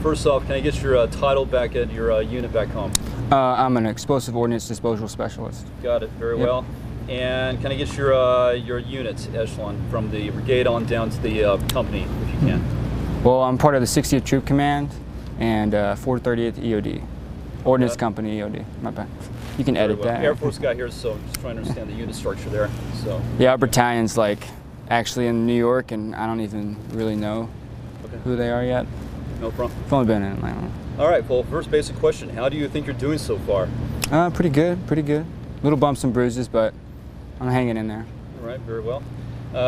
First off, can I get your title back at your unit back home? I'm an explosive ordnance disposal specialist. Got it, very well. And can I get your unit echelon from the brigade on down to the company, if you can? Well, I'm part of the 60th Troop Command and 430th EOD. Ordnance Company EOD, my bad. You can edit that. Air Force guy here, so I'm just trying to understand the unit structure there. So. Yeah, our battalion's like actually in New York, and I don't even really know who they are yet. No problem. I've only been in Atlanta. All right, well, first basic question. How do you think you're doing so far? Pretty good, pretty good. Little bumps and bruises, but I'm hanging in there. All right, very well.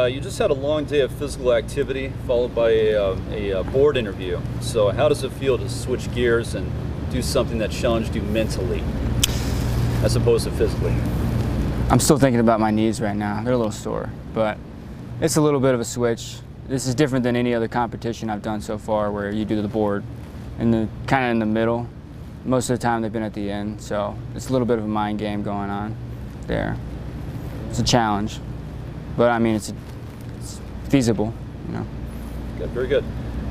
You just had a long day of physical activity followed by a board interview. So how does it feel to switch gears and do something that challenged you mentally as opposed to physically? I'm still thinking about my knees right now. They're a little sore, but it's a little bit of a switch. This is different than any other competition I've done so far where you do the board and kind of in the middle. Most of the time they've been at the end, so it's a little bit of a mind game going on there. It's a challenge, but I mean it's feasible, you know. Okay, very good.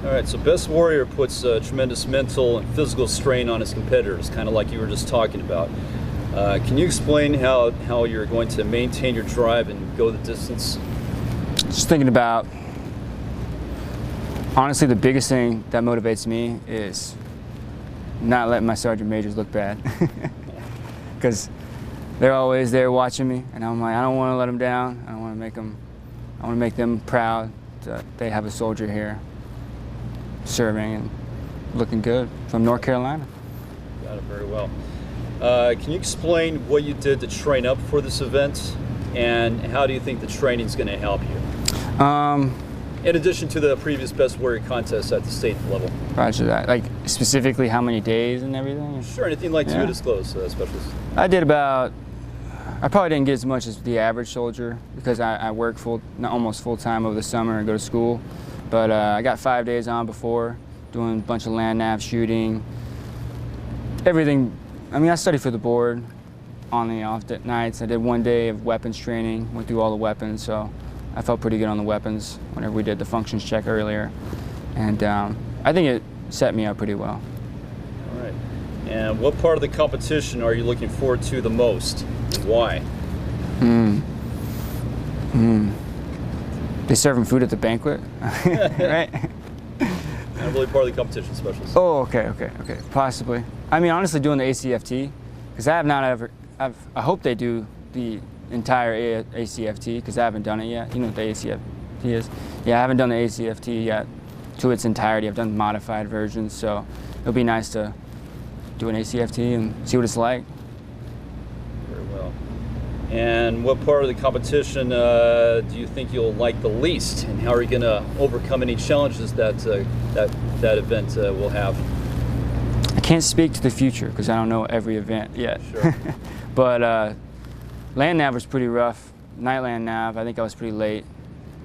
All right, so Best Warrior puts tremendous mental and physical strain on his competitors, kind of like you were just talking about. Can you explain how you're going to maintain your drive and go the distance? Just thinking about, honestly, the biggest thing that motivates me is not letting my sergeant majors look bad, because they're always there watching me, and I'm like, I don't want to let them down. I want to make them proud that they have a soldier here serving and looking good from North Carolina. Got it, very well. Can you explain what you did to train up for this event, and how do you think the training is going to help you? In addition to the previous Best Warrior contest at the state level. Roger that. Like specifically how many days and everything? Sure, anything like to disclose, specialist. I probably didn't get as much as the average soldier because I work almost full time over the summer and go to school. But I got 5 days on before, doing a bunch of land nav shooting, everything. I mean, I studied for the board on the off nights. I did 1 day of weapons training, went through all the weapons, so I felt pretty good on the weapons whenever we did the functions check earlier. And I think it set me up pretty well. All right. And what part of the competition are you looking forward to the most, and why? They serving food at the banquet, right? Not really part of the competition, specialist. Oh, okay, possibly. I mean, honestly, doing the ACFT, because I have not ever, I hope they do the entire ACFT, because I haven't done it yet. You know what the ACFT is? Yeah, I haven't done the ACFT yet to its entirety. I've done modified versions, so it'll be nice to do an ACFT and see what it's like. Very well. And what part of the competition do you think you'll like the least, and how are you going to overcome any challenges that that event will have? I can't speak to the future because I don't know every event yet. Sure. But land nav was pretty rough. Night land nav, I think I was pretty late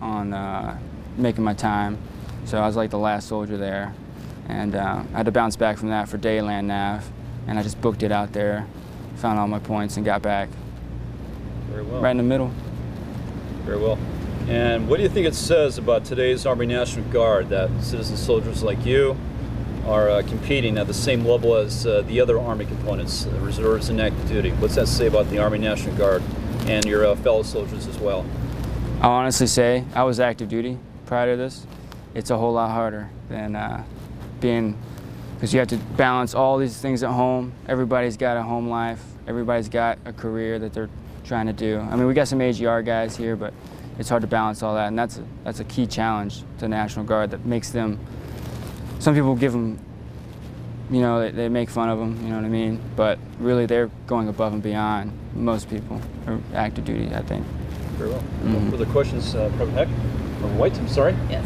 on making my time. So I was like the last soldier there. And I had to bounce back from that for day land nav. And I just booked it out there, found all my points, and got back. Very well. Right in the middle. Very well. And what do you think it says about today's Army National Guard that citizen soldiers like you are competing at the same level as the other Army components, the reserves and active duty? What's that say about the Army National Guard and your fellow soldiers as well? I'll honestly say I was active duty prior to this. It's a whole lot harder than being, because you have to balance all these things at home. Everybody's got a home life. Everybody's got a career that they're trying to do. I mean, we got some AGR guys here, but it's hard to balance all that, and that's a key challenge to the National Guard that makes them. Some people give them, you know, they make fun of them, you know what I mean? But really, they're going above and beyond. Most people are active duty, I think. Very well. Further questions, Private Heck? Or White, I'm sorry. Yes.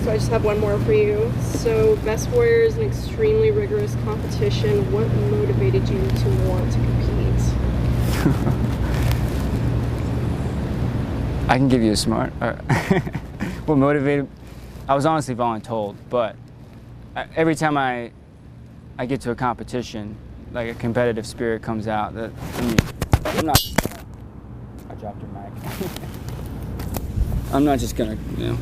So I just have one more for you. So Best Warrior is an extremely rigorous competition. What motivated you to want to compete? I can give you a smart. What motivated? I was honestly voluntold, but every time I get to a competition, like a competitive spirit comes out. That I'm not just gonna. I dropped your mic. I'm not just gonna, you know.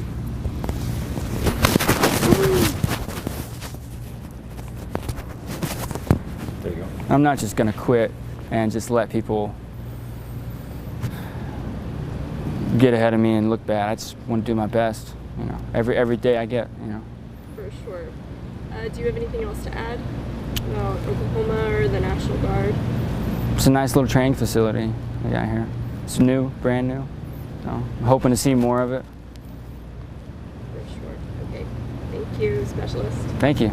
I'm not just going to quit and just let people get ahead of me and look bad. I just want to do my best, you know, every day I get, you know. For sure. Do you have anything else to add about Oklahoma or the National Guard? It's a nice little training facility we got here. It's new, brand new. So I'm hoping to see more of it. For sure. Okay. Thank you, Specialist. Thank you.